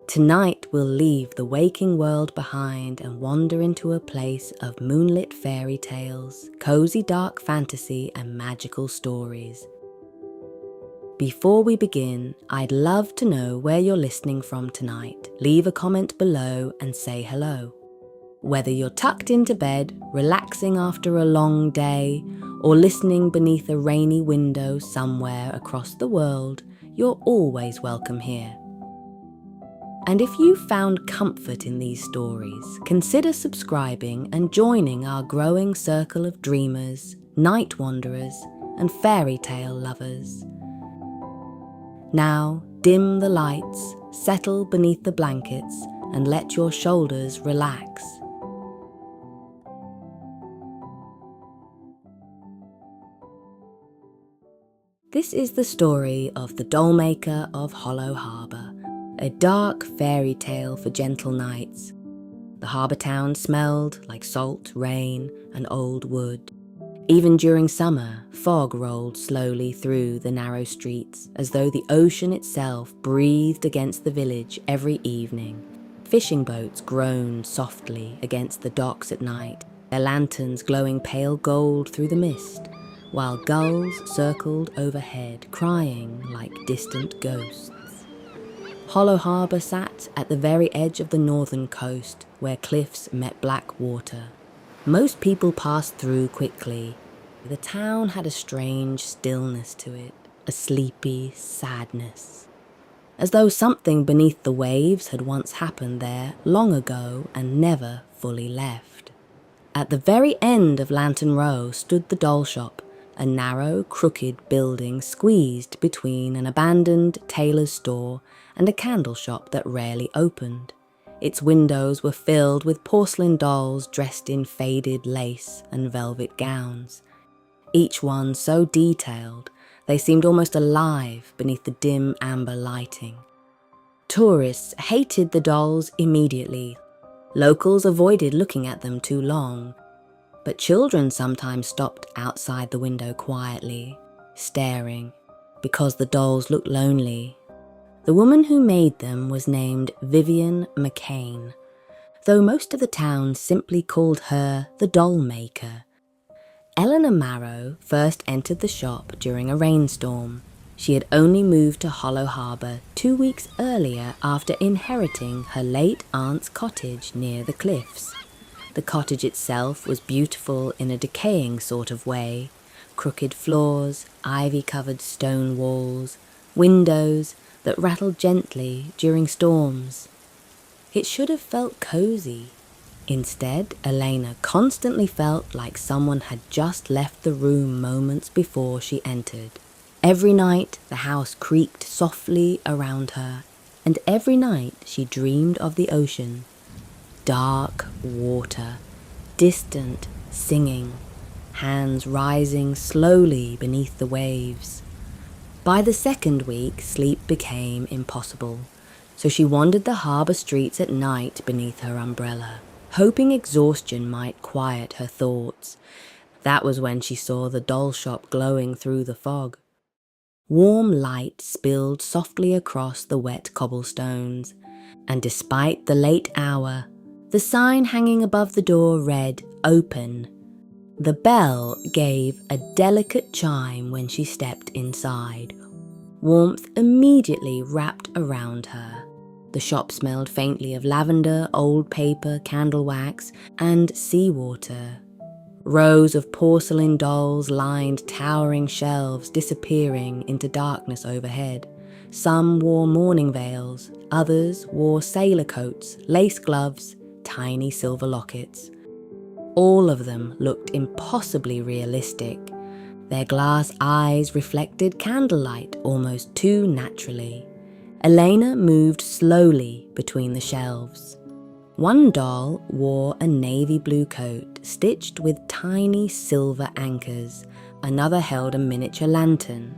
Tonight we'll leave the waking world behind and wander into a place of moonlit fairy tales, cozy dark fantasy and magical stories. Before we begin, I'd love to know where you're listening from tonight. Leave a comment below and say hello. Whether you're tucked into bed, relaxing after a long day, or listening beneath a rainy window somewhere across the world, you're always welcome here. And if you found comfort in these stories, consider subscribing and joining our growing circle of dreamers, night wanderers, and fairy tale lovers. Now, dim the lights, settle beneath the blankets, and let your shoulders relax. This is the story of the Dollmaker of Hollow Harbour, a dark fairy tale for gentle nights. The harbour town smelled like salt, rain, and old wood. Even during summer, fog rolled slowly through the narrow streets, as though the ocean itself breathed against the village every evening. Fishing boats groaned softly against the docks at night, their lanterns glowing pale gold through the mist, while gulls circled overhead, crying like distant ghosts. Hollow Harbour sat at the very edge of the northern coast, where cliffs met black water. Most people passed through quickly. The town had a strange stillness to it, a sleepy sadness, as though something beneath the waves had once happened there long ago and never fully left. At the very end of Lantern Row stood the doll shop, a narrow, crooked building squeezed between an abandoned tailor's store and a candle shop that rarely opened. Its windows were filled with porcelain dolls dressed in faded lace and velvet gowns, each one so detailed they seemed almost alive beneath the dim amber lighting. Tourists hated the dolls immediately. Locals avoided looking at them too long, but children sometimes stopped outside the window quietly, staring, because the dolls looked lonely. The woman who made them was named Vivian McCain, though most of the town simply called her the doll maker. Eleanor Marrow first entered the shop during a rainstorm. She had only moved to Hollow Harbour 2 weeks earlier after inheriting her late aunt's cottage near the cliffs. The cottage itself was beautiful in a decaying sort of way. Crooked floors, ivy-covered stone walls, windows that rattled gently during storms. It should have felt cozy. Instead, Elena constantly felt like someone had just left the room moments before she entered. Every night, the house creaked softly around her, and every night she dreamed of the ocean. Dark water, distant singing, hands rising slowly beneath the waves. By the second week, sleep became impossible, so she wandered the harbour streets at night beneath her umbrella, hoping exhaustion might quiet her thoughts. That was when she saw the doll shop glowing through the fog. Warm light spilled softly across the wet cobblestones, and despite the late hour, the sign hanging above the door read, "Open." The bell gave a delicate chime when she stepped inside. Warmth immediately wrapped around her. The shop smelled faintly of lavender, old paper, candle wax, and seawater. Rows of porcelain dolls lined towering shelves, disappearing into darkness overhead. Some wore mourning veils, others wore sailor coats, lace gloves, tiny silver lockets. All of them looked impossibly realistic. Their glass eyes reflected candlelight almost too naturally. Elena moved slowly between the shelves. One doll wore a navy blue coat stitched with tiny silver anchors. Another held a miniature lantern.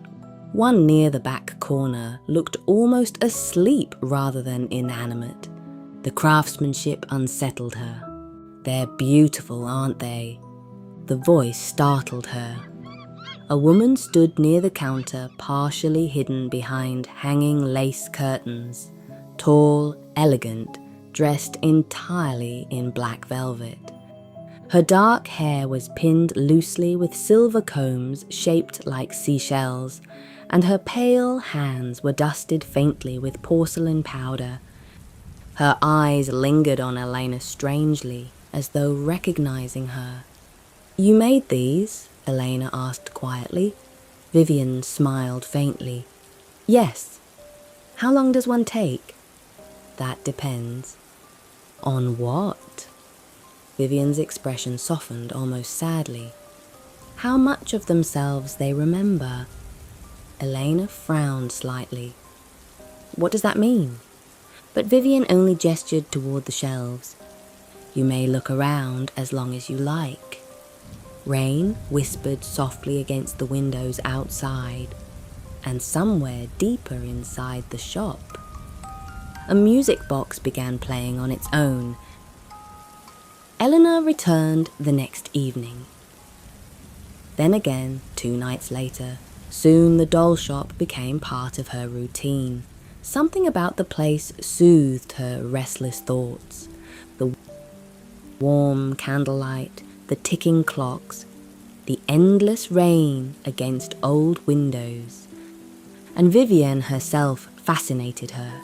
One near the back corner looked almost asleep rather than inanimate. The craftsmanship unsettled her. "They're beautiful, aren't they?" The voice startled her. A woman stood near the counter, partially hidden behind hanging lace curtains. tall, elegant, dressed entirely in black velvet. Her dark hair was pinned loosely with silver combs shaped like seashells, and her pale hands were dusted faintly with porcelain powder. Her eyes lingered on Elena strangely, as though recognizing her. "You made these?" Elena asked quietly. Vivian smiled faintly. "Yes. How long does one take?" "That depends." "On what?" Vivian's expression softened almost sadly. "How much of themselves they remember." Elena frowned slightly. "What does that mean?" But Vivian only gestured toward the shelves. "You may look around as long as you like." Rain whispered softly against the windows outside, and somewhere deeper inside the shop, a music box began playing on its own. Eleanor returned the next evening. Then again 2 nights later. Soon the doll shop became part of her routine. Something about the place soothed her restless thoughts. The warm candlelight, the ticking clocks, the endless rain against old windows. And Vivian herself fascinated her.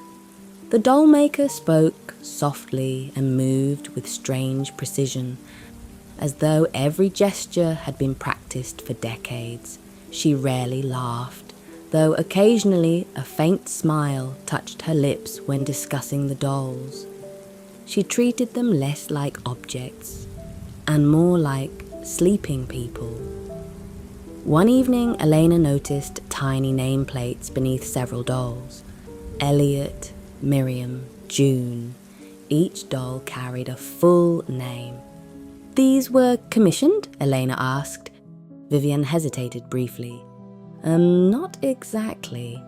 The doll maker spoke softly and moved with strange precision, as though every gesture had been practiced for decades. She rarely laughed, though occasionally a faint smile touched her lips when discussing the dolls. She treated them less like objects and more like sleeping people. One evening, Elena noticed tiny nameplates beneath several dolls. Elliot, Miriam, June. Each doll carried a full name. "These were commissioned?" Elena asked. Vivian hesitated briefly. Not exactly."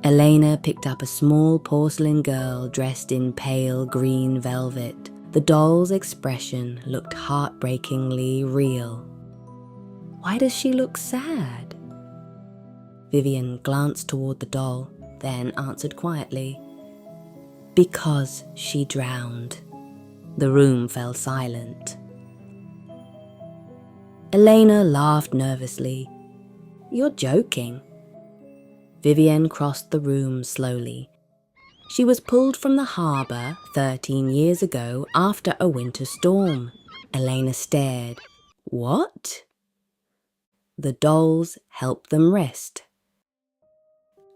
Elena picked up a small porcelain girl dressed in pale green velvet. The doll's expression looked heartbreakingly real. "Why does she look sad?" Vivian glanced toward the doll, then answered quietly, "Because she drowned." The room fell silent. Elena laughed nervously. "You're joking." Vivian crossed the room slowly. "She was pulled from the harbour 13 years ago after a winter storm." Elena stared. "What?" "The dolls help them rest."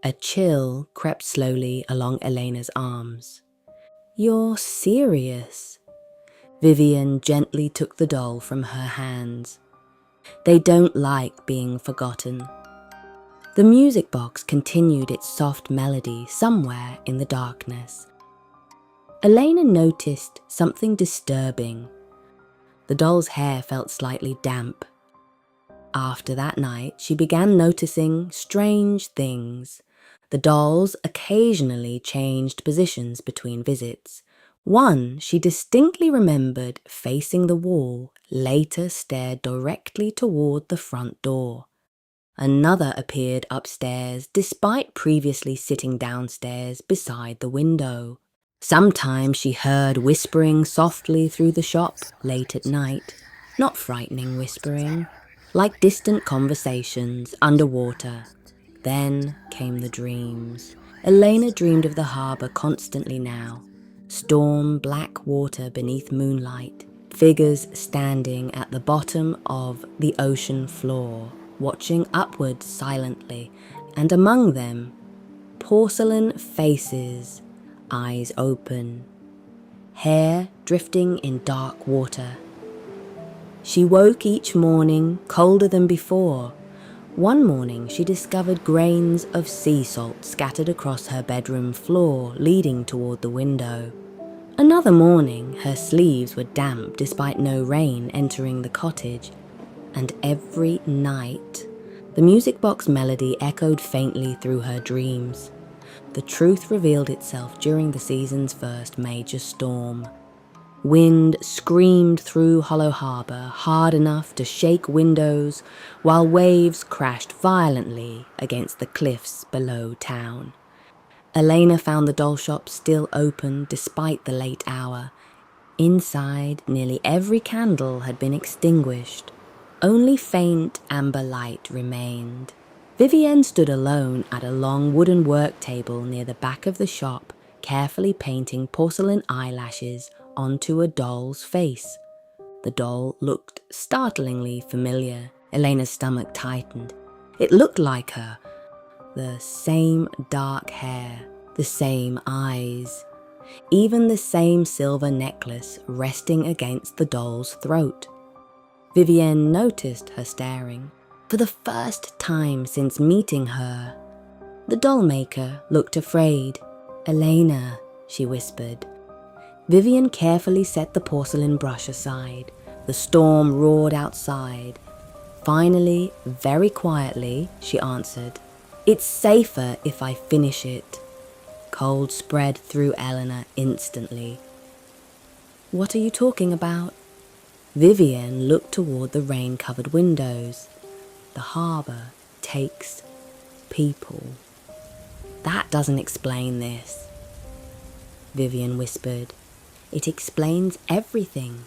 A chill crept slowly along Elena's arms. "You're serious?" Vivian gently took the doll from her hands. "They don't like being forgotten." The music box continued its soft melody somewhere in the darkness. Elena noticed something disturbing. The doll's hair felt slightly damp. After that night, she began noticing strange things. The dolls occasionally changed positions between visits. One she distinctly remembered facing the wall, later stared directly toward the front door. Another appeared upstairs despite previously sitting downstairs beside the window. Sometimes she heard whispering softly through the shop late at night, not frightening whispering, like distant conversations underwater. Then came the dreams. Elena dreamed of the harbour constantly now. Storm black water beneath moonlight, figures standing at the bottom of the ocean floor, watching upward silently, and among them, porcelain faces, eyes open, hair drifting in dark water. She woke each morning colder than before. One morning she discovered grains of sea salt scattered across her bedroom floor, leading toward the window. Another morning her sleeves were damp despite no rain entering the cottage. And every night, the music box melody echoed faintly through her dreams. The truth revealed itself during the season's first major storm. Wind screamed through Hollow Harbour, hard enough to shake windows, while waves crashed violently against the cliffs below town. Elena found the doll shop still open despite the late hour. Inside, nearly every candle had been extinguished. Only faint amber light remained. Vivienne stood alone at a long wooden work table near the back of the shop, carefully painting porcelain eyelashes onto a doll's face. The doll looked startlingly familiar. Elena's stomach tightened. It looked like her. The same dark hair, the same eyes, even the same silver necklace resting against the doll's throat. Vivienne noticed her staring. For the first time since meeting her, the doll maker looked afraid. "Elena," she whispered. Vivienne carefully set the porcelain brush aside. The storm roared outside. Finally, very quietly, she answered, "It's safer if I finish it." Cold spread through Eleanor instantly. "What are you talking about?" Vivienne looked toward the rain-covered windows. "The harbour takes people." "That doesn't explain this," Vivienne whispered. "It explains everything."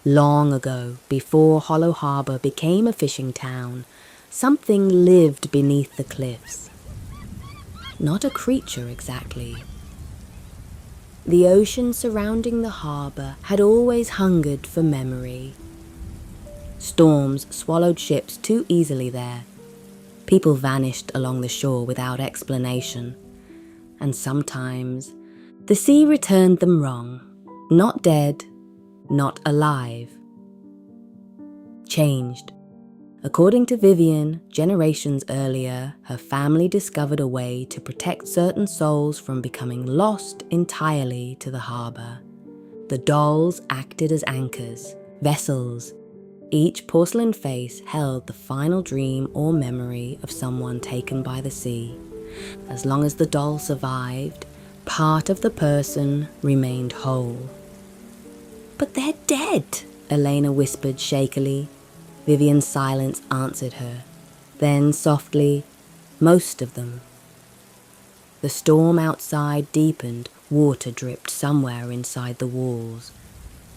Long ago, before Hollow Harbour became a fishing town, something lived beneath the cliffs. Not a creature exactly. The ocean surrounding the harbour had always hungered for memory. Storms swallowed ships too easily there. People vanished along the shore without explanation. And sometimes the sea returned them wrong. Not dead, not alive. Changed. According to Vivienne, generations earlier, her family discovered a way to protect certain souls from becoming lost entirely to the harbour. The dolls acted as anchors, vessels. Each porcelain face held the final dream or memory of someone taken by the sea. As long as the doll survived, part of the person remained whole. "But they're dead," Elena whispered shakily. Vivienne's silence answered her. Then softly, "Most of them." The storm outside deepened, water dripped somewhere inside the walls.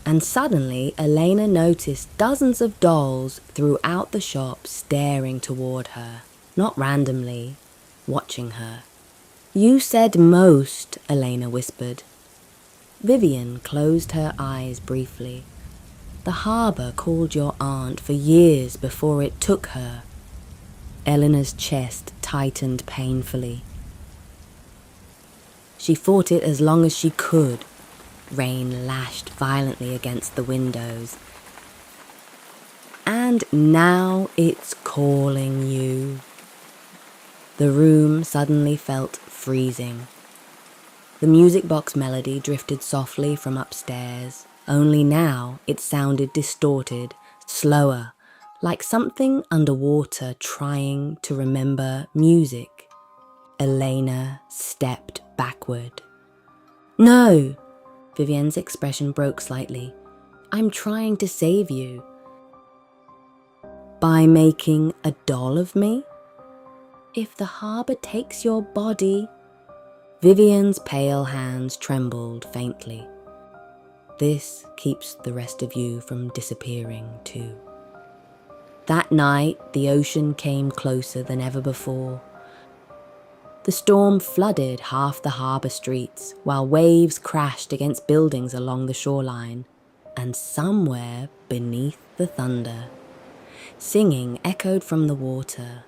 And suddenly, Elena noticed dozens of dolls throughout the shop staring toward her, not randomly, watching her. "You said most," Elena whispered. Vivienne closed her eyes briefly. "The harbour called your aunt for years before it took her." Eleanor's chest tightened painfully. She fought it as long as she could. Rain lashed violently against the windows. "And now it's calling you." The room suddenly felt freezing. The music box melody drifted softly from upstairs. Only now it sounded distorted, slower, like something underwater trying to remember music. Elena stepped backward. "No!" Vivienne's expression broke slightly. "I'm trying to save you." "By making a doll of me?" "If the harbour takes your body..." Vivienne's pale hands trembled faintly. "This keeps the rest of you from disappearing too." That night, the ocean came closer than ever before. The storm flooded half the harbour streets, while waves crashed against buildings along the shoreline. And somewhere beneath the thunder, singing echoed from the water,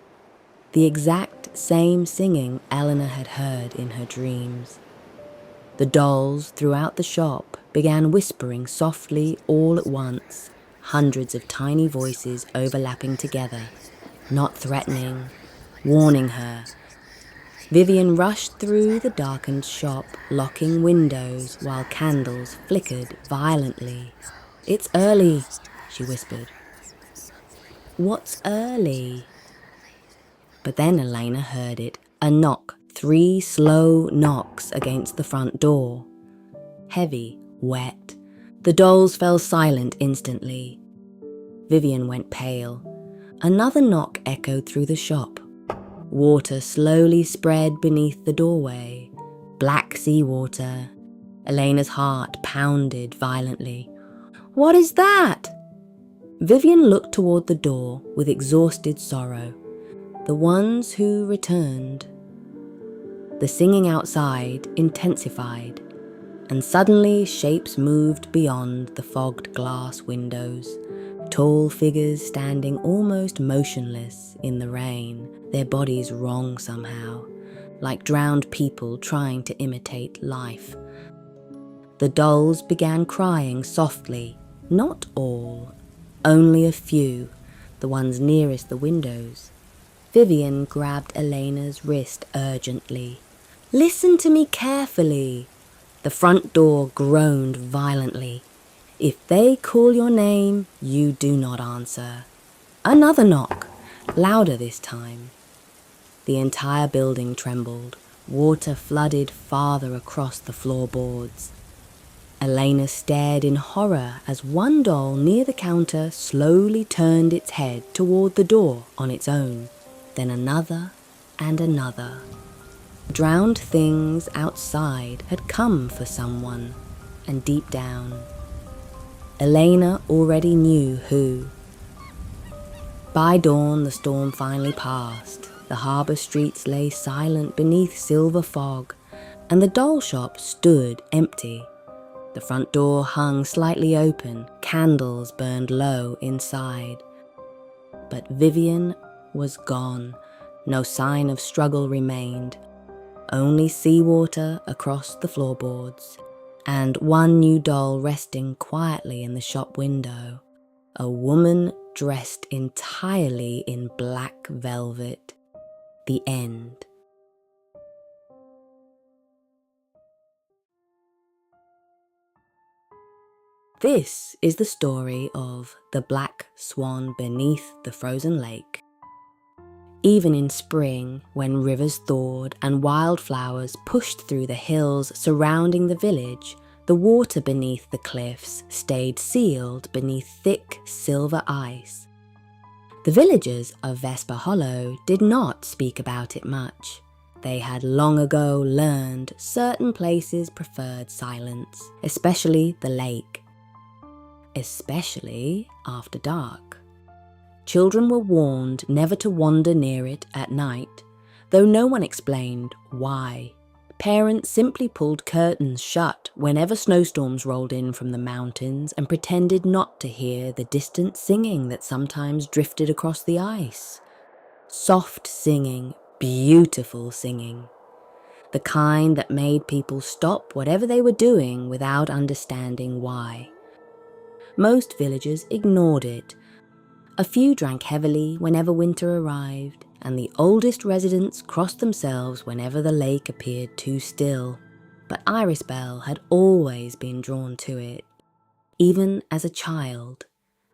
the exact same singing Eleanor had heard in her dreams. The dolls throughout the shop began whispering softly all at once, hundreds of tiny voices overlapping together, not threatening, warning her. Vivienne rushed through the darkened shop, locking windows while candles flickered violently. "It's early," she whispered. "What's early?" But then Elena heard it, a knock, 3 slow knocks against the front door. Heavy, wet. The dolls fell silent instantly. Vivienne went pale. Another knock echoed through the shop. Water slowly spread beneath the doorway, black seawater. Elena's heart pounded violently. "What is that?" Vivian looked toward the door with exhausted sorrow. The ones who returned. The singing outside intensified, and suddenly shapes moved beyond the fogged glass windows. Tall figures standing almost motionless in the rain, their bodies wrong somehow, like drowned people trying to imitate life. The dolls began crying softly, not all, only a few, the ones nearest the windows. Vivian grabbed Elena's wrist urgently. "Listen to me carefully." The front door groaned violently. "If they call your name, you do not answer." Another knock, louder this time. The entire building trembled. Water flooded farther across the floorboards. Elena stared in horror as one doll near the counter slowly turned its head toward the door on its own. Then another and another. Drowned things outside had come for someone, and deep down, Elena already knew who. By dawn, the storm finally passed. The harbour streets lay silent beneath silver fog, and the doll shop stood empty. The front door hung slightly open, candles burned low inside. But Vivian was gone. No sign of struggle remained. Only seawater across the floorboards, and one new doll resting quietly in the shop window. A woman dressed entirely in black velvet. The end. This is the story of The Black Swan Beneath the Frozen Lake. Even in spring, when rivers thawed and wildflowers pushed through the hills surrounding the village, the water beneath the cliffs stayed sealed beneath thick silver ice. The villagers of Vesper Hollow did not speak about it much. They had long ago learned certain places preferred silence, especially the lake. Especially after dark. Children were warned never to wander near it at night, though no one explained why. Parents simply pulled curtains shut whenever snowstorms rolled in from the mountains and pretended not to hear the distant singing that sometimes drifted across the ice. Soft singing, beautiful singing. The kind that made people stop whatever they were doing without understanding why. Most villagers ignored it. A few drank heavily whenever winter arrived, and the oldest residents crossed themselves whenever the lake appeared too still. But Iris Bell had always been drawn to it, even as a child.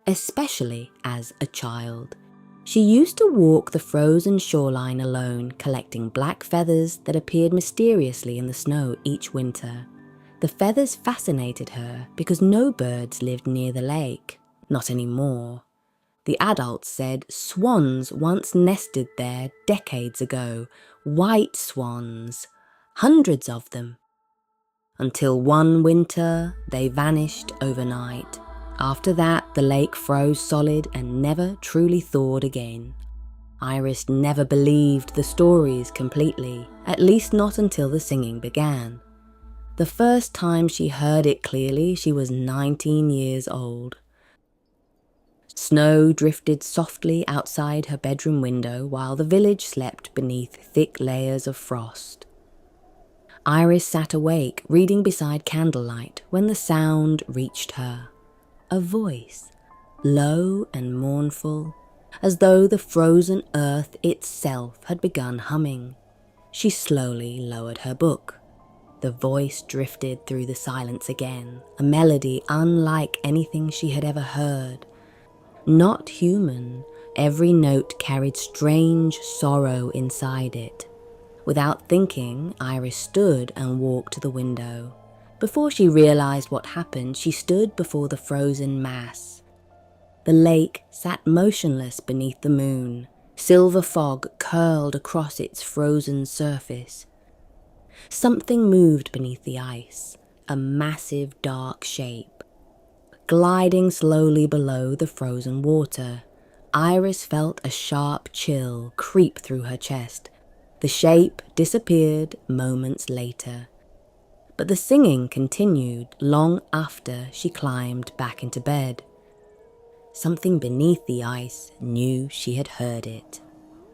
Especially as a child. She used to walk the frozen shoreline alone, collecting black feathers that appeared mysteriously in the snow each winter. The feathers fascinated her because no birds lived near the lake. Not anymore. The adults said swans once nested there decades ago. White swans. Hundreds of them. Until one winter, they vanished overnight. After that, the lake froze solid and never truly thawed again. Iris never believed the stories completely, at least not until the singing began. The first time she heard it clearly, she was 19 years old. Snow drifted softly outside her bedroom window while the village slept beneath thick layers of frost. Iris sat awake, reading beside candlelight, when the sound reached her. A voice, low and mournful, as though the frozen earth itself had begun humming. She slowly lowered her book. The voice drifted through the silence again, a melody unlike anything she had ever heard. Not human, every note carried strange sorrow inside it. Without thinking, Iris stood and walked to the window. Before she realized what happened, she stood before the frozen mass. The lake sat motionless beneath the moon, Silver fog curled across its frozen surface. Something moved beneath the ice, a massive dark shape. Gliding slowly below the frozen water, Iris felt a sharp chill creep through her chest. The shape disappeared moments later, but the singing continued long after she climbed back into bed. Something beneath the ice knew she had heard it.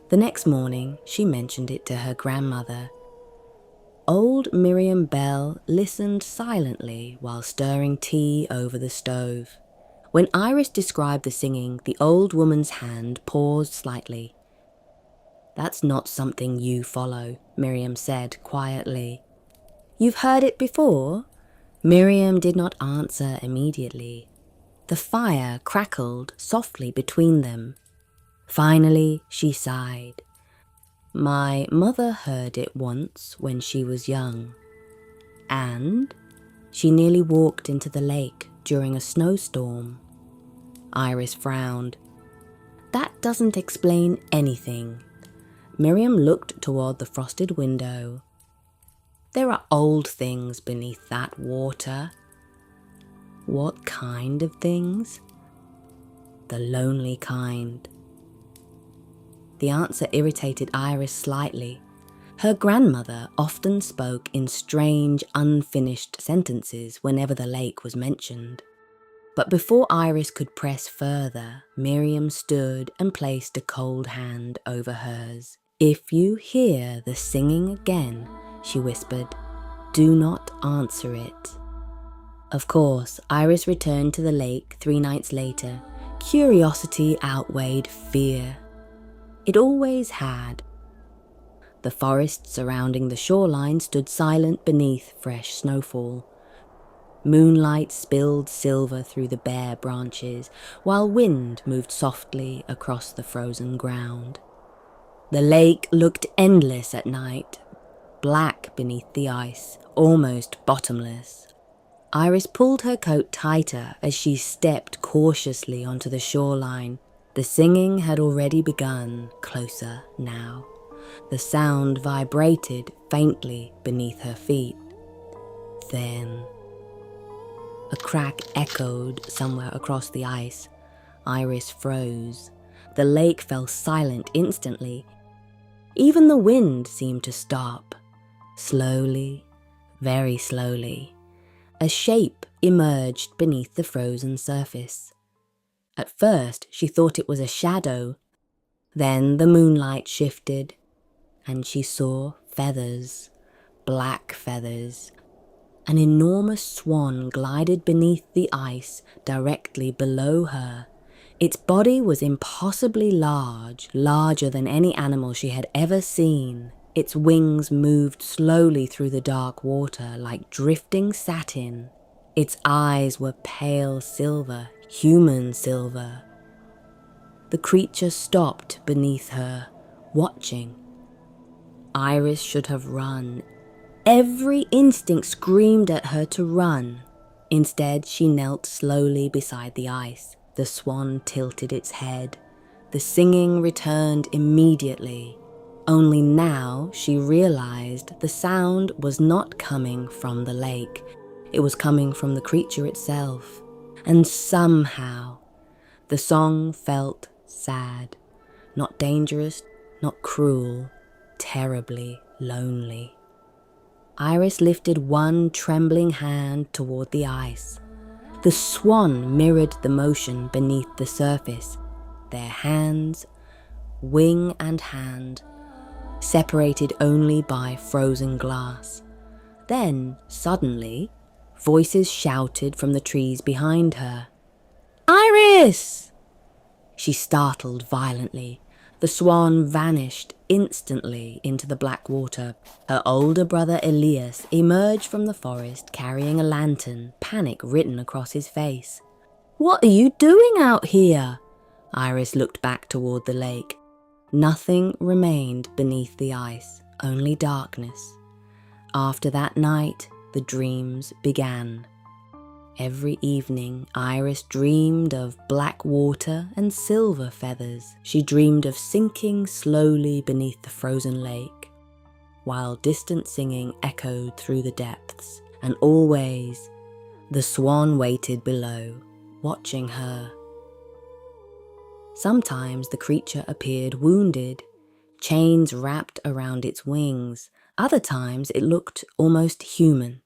The next morning, she mentioned it to her grandmother. Old Miriam Bell listened silently while stirring tea over the stove. When Iris described the singing, the old woman's hand paused slightly. "That's not something you follow," Miriam said quietly. "You've heard it before?" Miriam did not answer immediately. The fire crackled softly between them. Finally, she sighed. "My mother heard it once when she was young. And she nearly walked into the lake during a snowstorm." Iris frowned. "That doesn't explain anything." Miriam looked toward the frosted window. "There are old things beneath that water." "What kind of things?" "The lonely kind." The answer irritated Iris slightly. Her grandmother often spoke in strange, unfinished sentences whenever the lake was mentioned. But before Iris could press further, Miriam stood and placed a cold hand over hers. "If you hear the singing again," she whispered, "do not answer it." Of course, Iris returned to the lake 3 nights later. Curiosity outweighed fear. It always had. The forest surrounding the shoreline stood silent beneath fresh snowfall. Moonlight spilled silver through the bare branches, while wind moved softly across the frozen ground. The lake looked endless at night, black beneath the ice, almost bottomless. Iris pulled her coat tighter as she stepped cautiously onto the shoreline. The singing had already begun, closer now. The sound vibrated faintly beneath her feet. Then a crack echoed somewhere across the ice. Iris froze. The lake fell silent instantly. Even the wind seemed to stop. Slowly, very slowly, a shape emerged beneath the frozen surface. At first, she thought it was a shadow. Then the moonlight shifted, and she saw feathers, black feathers. An enormous swan glided beneath the ice directly below her. Its body was impossibly large, larger than any animal she had ever seen. Its wings moved slowly through the dark water like drifting satin. Its eyes were pale silver, human silver. The creature stopped beneath her, watching. Iris should have run. Every instinct screamed at her to run. Instead, she knelt slowly beside the ice. The swan tilted its head. The singing returned immediately. Only now she realized the sound was not coming from the lake. It was coming from the creature itself. And somehow, the song felt sad. Not dangerous, not cruel, terribly lonely. Iris lifted one trembling hand toward the ice. The swan mirrored the motion beneath the surface. Their hands, wing and hand, separated only by frozen glass. Then, suddenly, voices shouted from the trees behind her. "Iris!" She startled violently. The swan vanished instantly into the black water. Her older brother Elias emerged from the forest carrying a lantern, panic written across his face. "What are you doing out here?" Iris looked back toward the lake. Nothing remained beneath the ice, only darkness. After that night, the dreams began. Every evening, Iris dreamed of black water and silver feathers. She dreamed of sinking slowly beneath the frozen lake, while distant singing echoed through the depths, and always the swan waited below, watching her. Sometimes the creature appeared wounded, chains wrapped around its wings. Other times it looked almost human.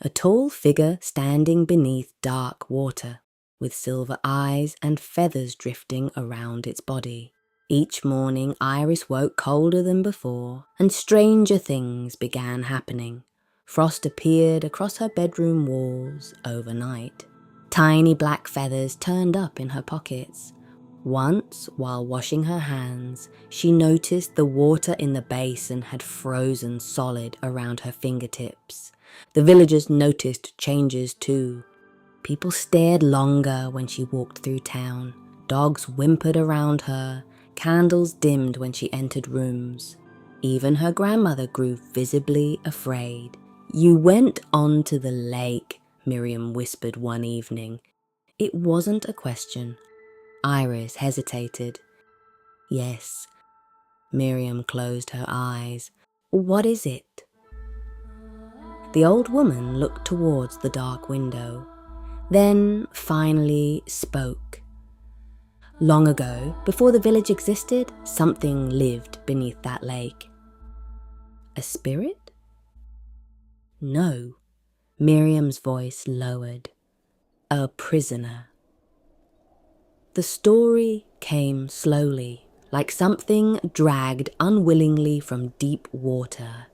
A tall figure standing beneath dark water, with silver eyes and feathers drifting around its body. Each morning Iris woke colder than before, and stranger things began happening. Frost appeared across her bedroom walls overnight. Tiny black feathers turned up in her pockets. Once, while washing her hands, she noticed the water in the basin had frozen solid around her fingertips. The villagers noticed changes too. People stared longer when she walked through town. Dogs whimpered around her. Candles dimmed when she entered rooms. Even her grandmother grew visibly afraid. "You went on to the lake," Miriam whispered one evening. It wasn't a question. Iris hesitated. "Yes." Miriam closed her eyes. "What is it?" The old woman looked towards the dark window, then finally spoke. "Long ago, before the village existed, something lived beneath that lake." "A spirit?" "No." Miriam's voice lowered. "A prisoner." The story came slowly, like something dragged unwillingly from deep water.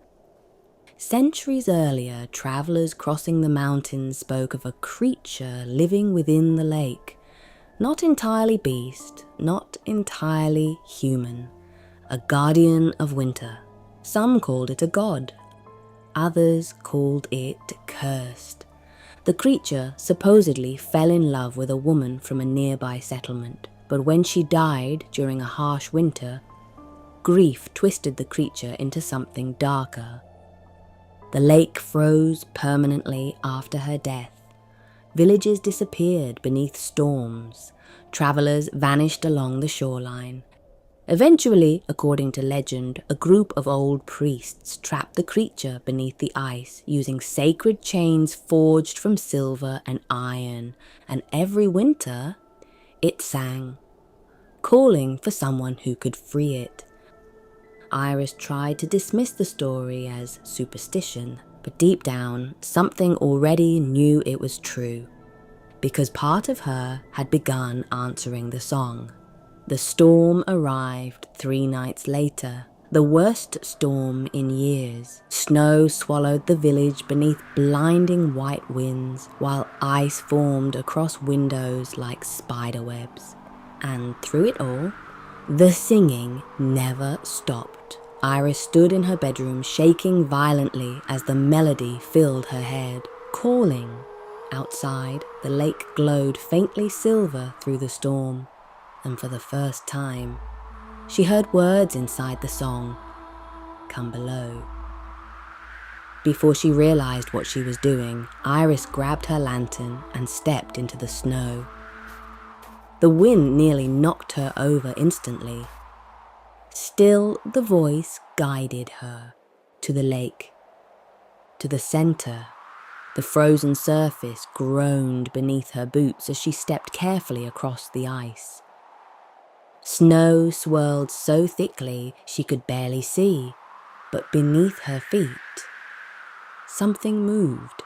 Centuries earlier, travelers crossing the mountains spoke of a creature living within the lake. Not entirely beast, not entirely human. A guardian of winter. Some called it a god. Others called it cursed. The creature supposedly fell in love with a woman from a nearby settlement, but when she died during a harsh winter, grief twisted the creature into something darker. The lake froze permanently after her death. Villages disappeared beneath storms. Travelers vanished along the shoreline. Eventually, according to legend, a group of old priests trapped the creature beneath the ice using sacred chains forged from silver and iron, and every winter it sang, calling for someone who could free it. Iris tried to dismiss the story as superstition, but deep down, something already knew it was true, because part of her had begun answering the song. The storm arrived 3 nights later, the worst storm in years. Snow swallowed the village beneath blinding white winds, while ice formed across windows like spiderwebs. And through it all, the singing never stopped. Iris stood in her bedroom, shaking violently as the melody filled her head, calling. Outside, the lake glowed faintly silver through the storm, and for the first time, she heard words inside the song, "Come below." Before she realized what she was doing, Iris grabbed her lantern and stepped into the snow. The wind nearly knocked her over instantly. Still, the voice guided her to the lake, to the center. The frozen surface groaned beneath her boots as she stepped carefully across the ice. Snow swirled so thickly she could barely see, but beneath her feet, something moved.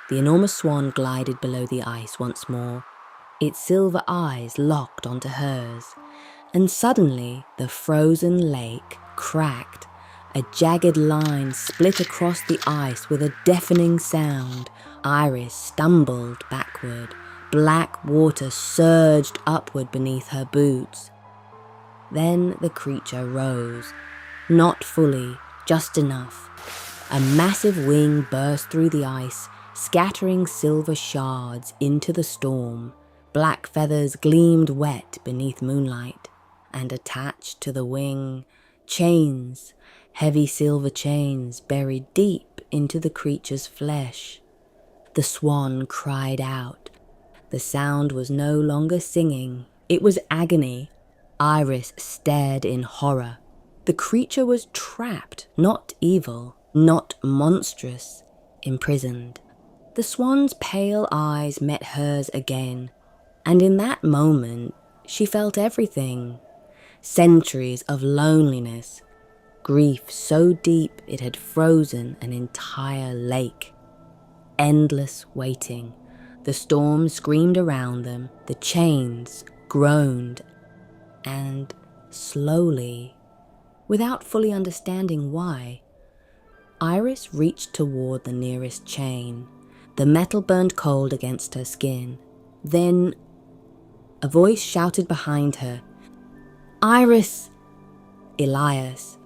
The enormous swan glided below the ice once more, its silver eyes locked onto hers, and suddenly the frozen lake cracked. A jagged line split across the ice with a deafening sound. Iris stumbled backward. Black water surged upward beneath her boots. Then the creature rose. Not fully, just enough. A massive wing burst through the ice, scattering silver shards into the storm. Black feathers gleamed wet beneath moonlight, and attached to the wing, chains, heavy silver chains buried deep into the creature's flesh. The swan cried out. The sound was no longer singing, it was agony. Iris stared in horror. The creature was trapped, not evil, not monstrous, imprisoned. The swan's pale eyes met hers again, and in that moment she felt everything. Centuries of loneliness, grief so deep it had frozen an entire lake. Endless waiting. The storm screamed around them, the chains groaned, and slowly, without fully understanding why, Iris reached toward the nearest chain. The metal burned cold against her skin. Then a voice shouted behind her, "Iris!" Elias.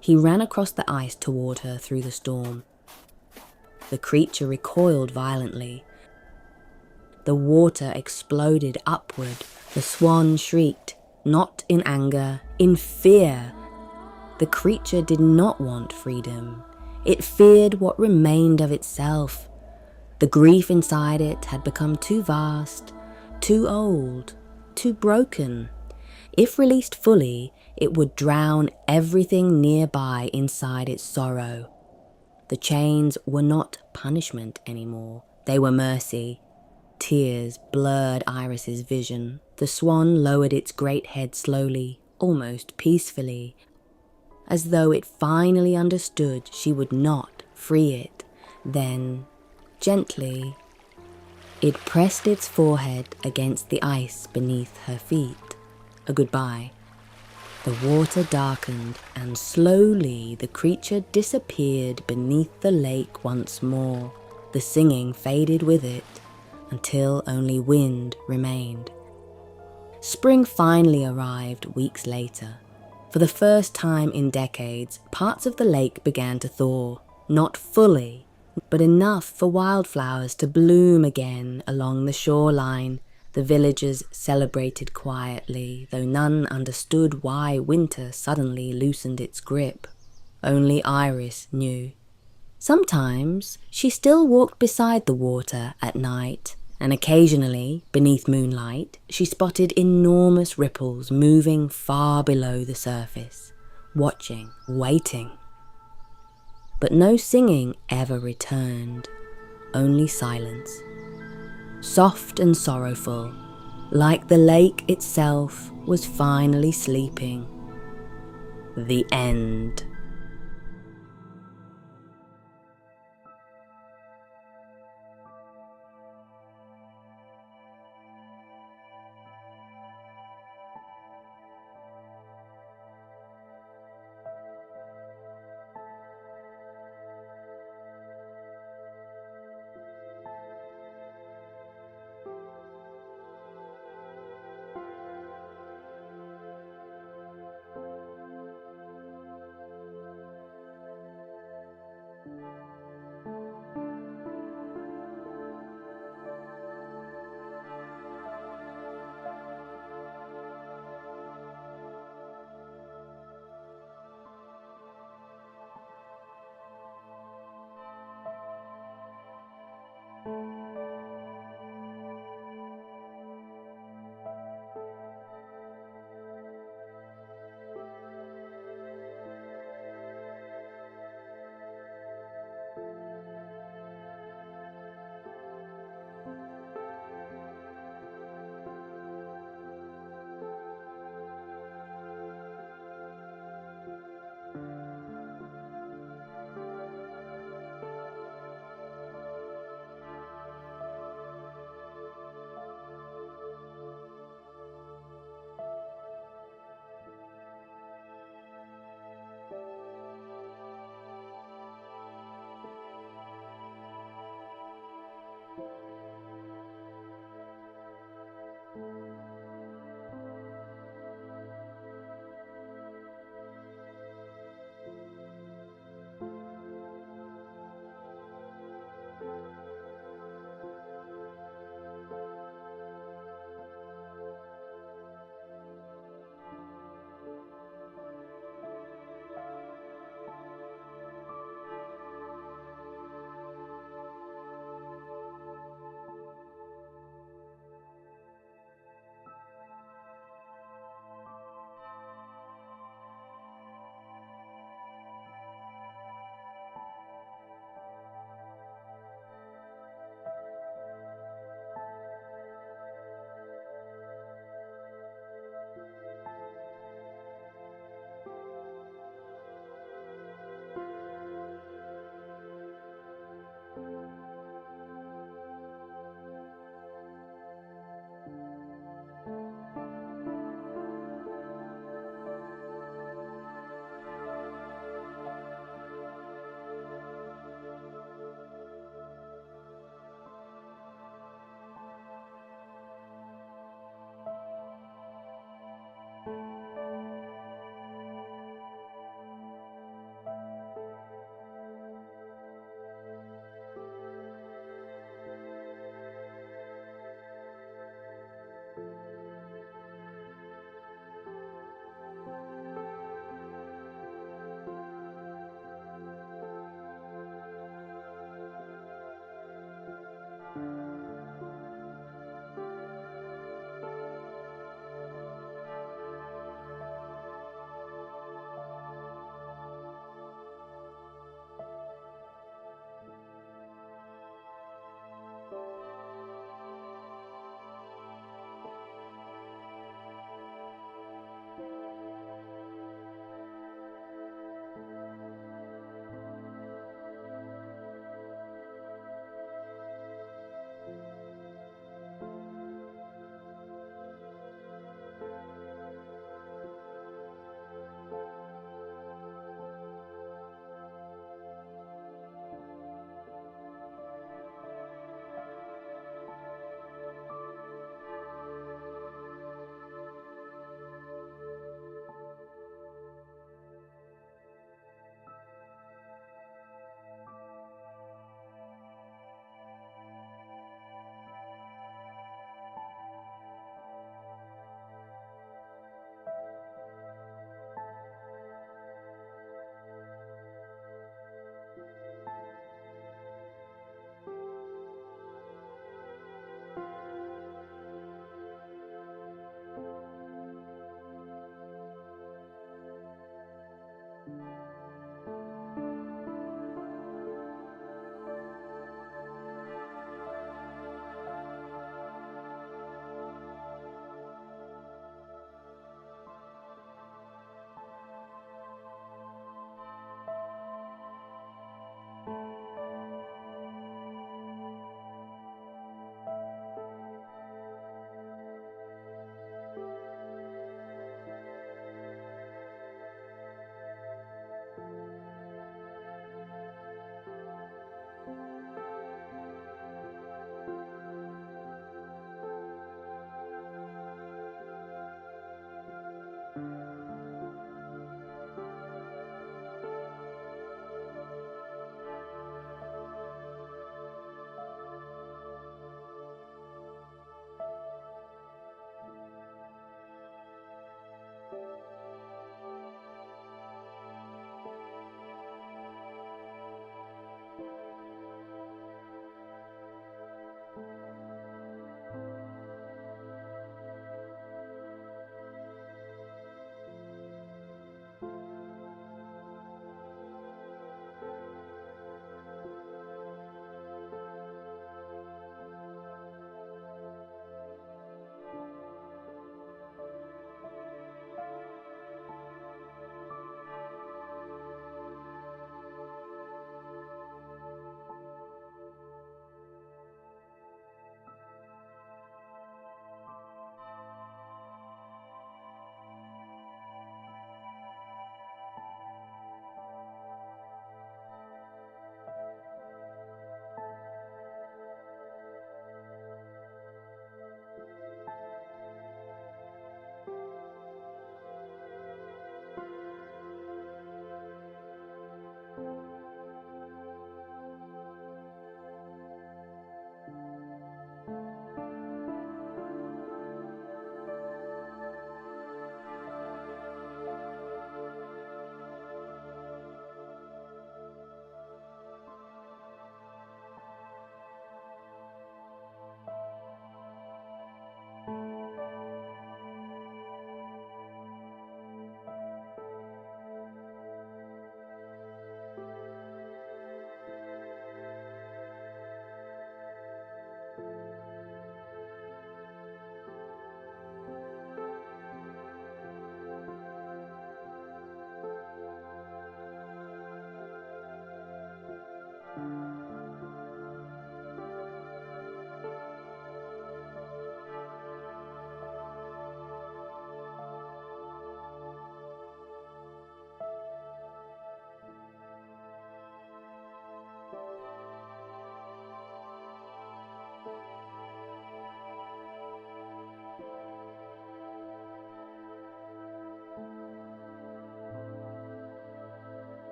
He ran across the ice toward her through the storm. The creature recoiled violently. The water exploded upward. The swan shrieked, not in anger, in fear. The creature did not want freedom. It feared what remained of itself. The grief inside it had become too vast, too old, too broken. If released fully, it would drown everything nearby inside its sorrow. The chains were not punishment anymore. They were mercy. Tears blurred Iris's vision. The swan lowered its great head slowly, almost peacefully, as though it finally understood she would not free it. Then, gently, it pressed its forehead against the ice beneath her feet. A goodbye. The water darkened, and slowly the creature disappeared beneath the lake once more. The singing faded with it, until only wind remained. Spring finally arrived weeks later. For the first time in decades, parts of the lake began to thaw. Not fully, but enough for wildflowers to bloom again along the shoreline. The villagers celebrated quietly, though none understood why winter suddenly loosened its grip. Only Iris knew. Sometimes she still walked beside the water at night, and occasionally, beneath moonlight, she spotted enormous ripples moving far below the surface, watching, waiting. But no singing ever returned, only silence. Soft and sorrowful, like the lake itself was finally sleeping. The end.